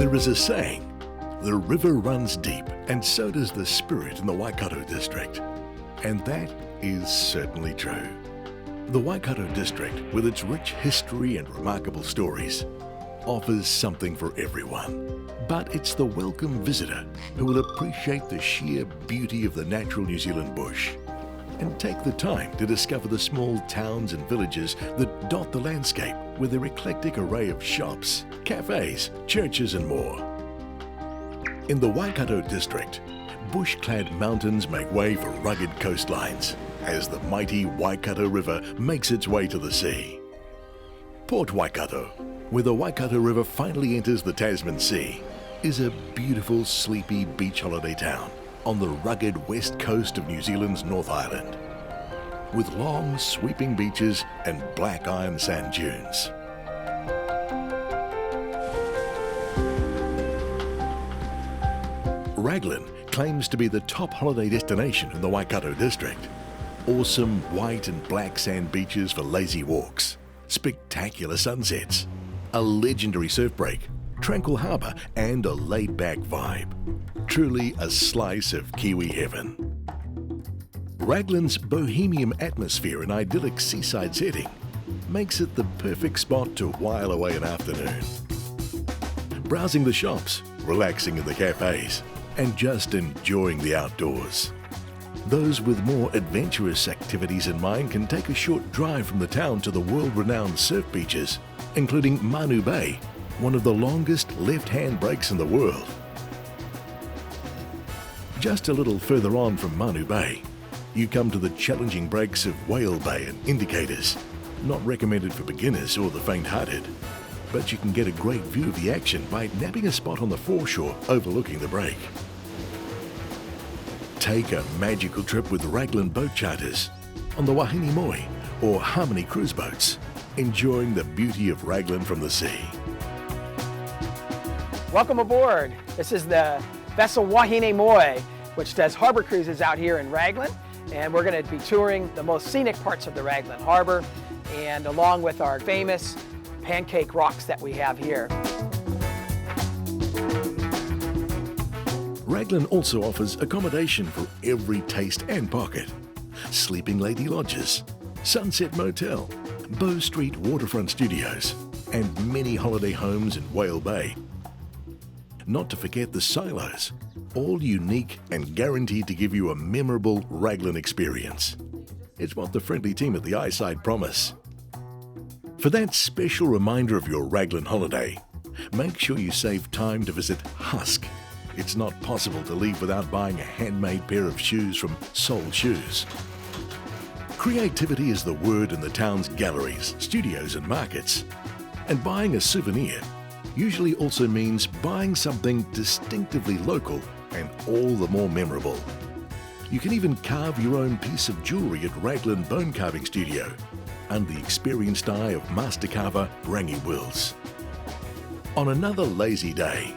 There is a saying, the river runs deep, and so does the spirit in the Waikato District. And that is certainly true. The Waikato District, with its rich history and remarkable stories, offers something for everyone. But it's the welcome visitor who will appreciate the sheer beauty of the natural New Zealand bush and take the time to discover the small towns and villages that dot the landscape with their eclectic array of shops, cafes, churches and more. In the Waikato District, bush-clad mountains make way for rugged coastlines as the mighty Waikato River makes its way to the sea. Port Waikato, where the Waikato River finally enters the Tasman Sea, is a beautiful, sleepy beach holiday town on the rugged west coast of New Zealand's North Island, with long, sweeping beaches and black iron sand dunes. Raglan claims to be the top holiday destination in the Waikato District. Awesome white and black sand beaches for lazy walks, spectacular sunsets, a legendary surf break, tranquil harbour and a laid-back vibe. Truly a slice of Kiwi heaven. Raglan's bohemian atmosphere and idyllic seaside setting makes it the perfect spot to while away an afternoon. Browsing the shops, relaxing in the cafes, and just enjoying the outdoors. Those with more adventurous activities in mind can take a short drive from the town to the world-renowned surf beaches, including Manu Bay, one of the longest left-hand breaks in the world. Just a little further on from Manu Bay, you come to the challenging breaks of Whale Bay and Indicators, not recommended for beginners or the faint-hearted, but you can get a great view of the action by nabbing a spot on the foreshore overlooking the break. Take a magical trip with Raglan boat charters on the Wahine Moi or Harmony cruise boats, enjoying the beauty of Raglan from the sea. Welcome aboard. This is the vessel Wahine Moi, which does harbor cruises out here in Raglan, and we're going to be touring the most scenic parts of the Raglan harbor, and along with our famous pancake rocks that we have here. Raglan also offers accommodation for every taste and pocket. Sleeping Lady Lodges, Sunset Motel, Bow Street Waterfront Studios, and many holiday homes in Whale Bay. Not to forget the silos, all unique and guaranteed to give you a memorable Raglan experience. It's what the friendly team at the Eyeside promise. For that special reminder of your Raglan holiday, make sure you save time to visit Husk. It's not possible to leave without buying a handmade pair of shoes from Soul Shoes. Creativity is the word in the town's galleries, studios and markets. And buying a souvenir usually also means buying something distinctively local and all the more memorable. You can even carve your own piece of jewellery at Raglan Bone Carving Studio under the experienced eye of master carver Rangi Wills. On another lazy day,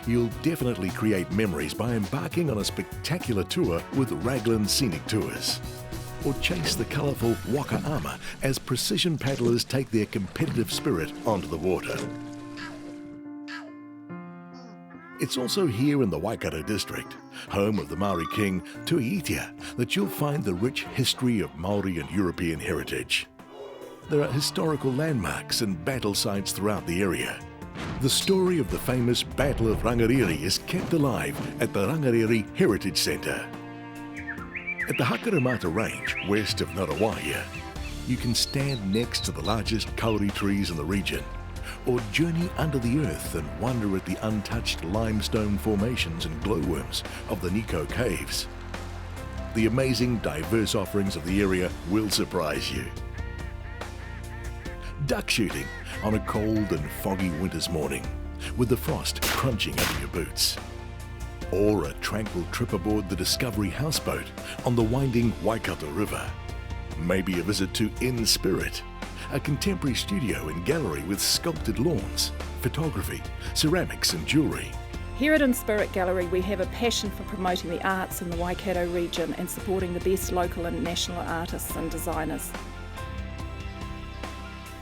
you'll definitely create memories by embarking on a spectacular tour with Raglan Scenic Tours. Or chase the colourful waka ama as precision paddlers take their competitive spirit onto the water. It's also here in the Waikato District, home of the Maori king Tuakau, that you'll find the rich history of Maori and European heritage. There are historical landmarks and battle sites throughout the area. The story of the famous Battle of Rangariri is kept alive at the Rangariri Heritage Centre. At the Hakaramata Range, west of Ngaruawahia, you can stand next to the largest kauri trees in the region, or journey under the earth and wonder at the untouched limestone formations and glowworms of the Nico Caves. The amazing, diverse offerings of the area will surprise you. Duck shooting on a cold and foggy winter's morning, with the frost crunching under your boots. Or a tranquil trip aboard the Discovery houseboat on the winding Waikato River. Maybe a visit to In Spirit, a contemporary studio and gallery with sculpted lawns, photography, ceramics and jewellery. Here at In Spirit Gallery we have a passion for promoting the arts in the Waikato region and supporting the best local and national artists and designers.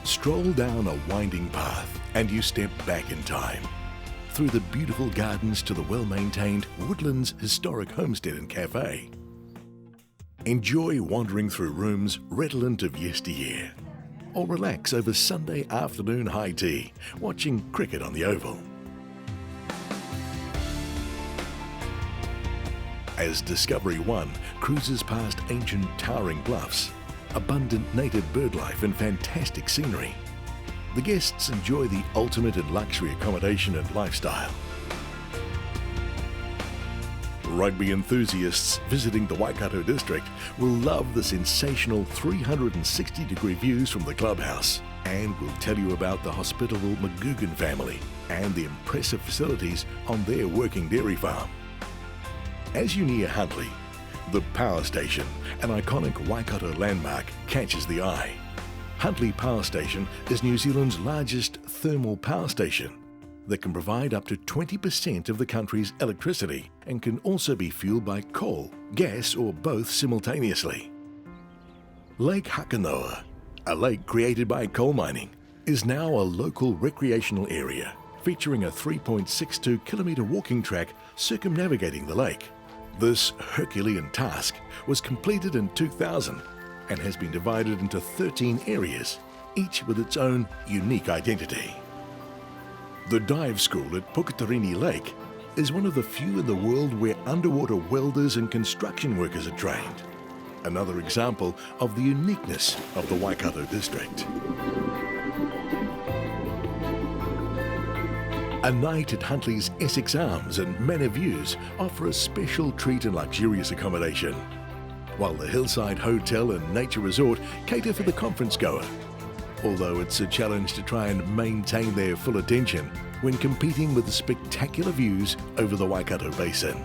Stroll down a winding path and you step back in time. through the beautiful gardens to the well-maintained Woodlands Historic Homestead and Cafe. Enjoy wandering through rooms redolent of yesteryear, or relax over Sunday afternoon high tea, watching cricket on the Oval. As Discovery 1 cruises past ancient towering bluffs, abundant native birdlife and fantastic scenery, the guests enjoy the ultimate in luxury accommodation and lifestyle. Rugby enthusiasts visiting the Waikato District will love the sensational 360-degree views from the clubhouse, and will tell you about the hospitable Magoogan family and the impressive facilities on their working dairy farm. As you near Huntly, the power station, an iconic Waikato landmark, catches the eye. Huntly Power Station is New Zealand's largest thermal power station that can provide up to 20% of the country's electricity and can also be fueled by coal, gas or both simultaneously. Lake Hakanoa, a lake created by coal mining, is now a local recreational area featuring a 3.62 kilometre walking track circumnavigating the lake. This Herculean task was completed in 2000 and has been divided into 13 areas, each with its own unique identity. The dive school at Puketarini Lake is one of the few in the world where underwater welders and construction workers are trained. Another example of the uniqueness of the Waikato District. A night at Huntly's Essex Arms and Manor Views offer a special treat and luxurious accommodation, while the Hillside Hotel and Nature Resort cater for the conference goer, although it's a challenge to try and maintain their full attention when competing with the spectacular views over the Waikato Basin.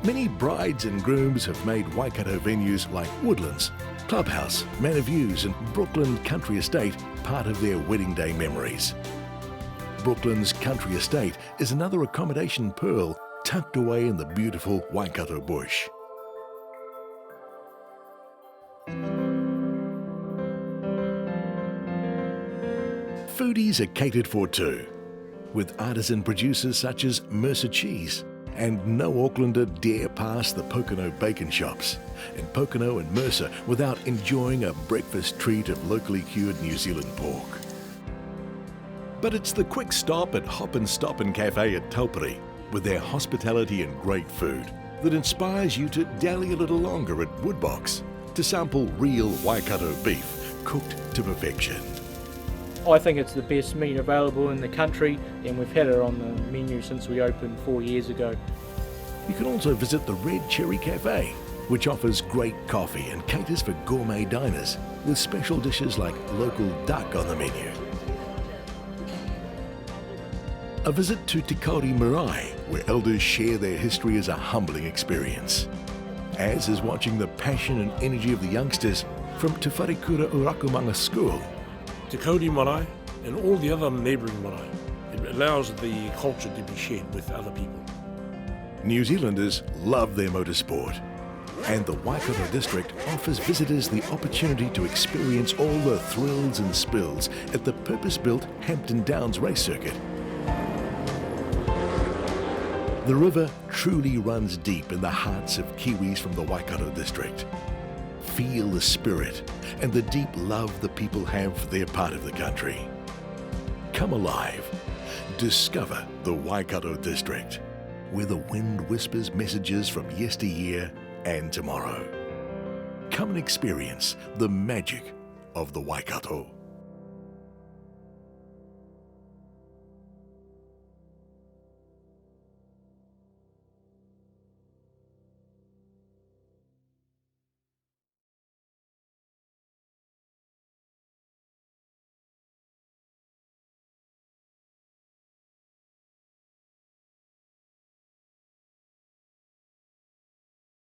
Many brides and grooms have made Waikato venues like Woodlands, Clubhouse, Manor Views and Brookland Country Estate part of their wedding day memories. Brooklands Country Estate is another accommodation pearl tucked away in the beautiful Waikato bush. Foodies are catered for too, with artisan producers such as Mercer Cheese, and no Aucklander dare pass the Pocono bacon shops in Pocono and Mercer without enjoying a breakfast treat of locally cured New Zealand pork. But it's the quick stop at Hop and Stop and Cafe at Taupiri, with their hospitality and great food, that inspires you to dally a little longer at Woodbox to sample real Waikato beef cooked to perfection. I think it's the best meat available in the country, and we've had it on the menu since we opened 4 years ago. You can also visit the Red Cherry Cafe, which offers great coffee and caters for gourmet diners with special dishes like local duck on the menu. A visit to Te Kauwhata, where elders share their history, is a humbling experience, as is watching the passion and energy of the youngsters from Te Wharekura Urakumanga School. Te Kauwhata marae and all the other neighbouring marae. It allows the culture to be shared with other people. New Zealanders love their motorsport, and the Waikato District offers visitors the opportunity to experience all the thrills and spills at the purpose-built Hampton Downs race circuit. The river truly runs deep in the hearts of Kiwis from the Waikato District. Feel the spirit and the deep love the people have for their part of the country. Come alive. Discover the Waikato District, where the wind whispers messages from yesteryear and tomorrow. Come and experience the magic of the Waikato.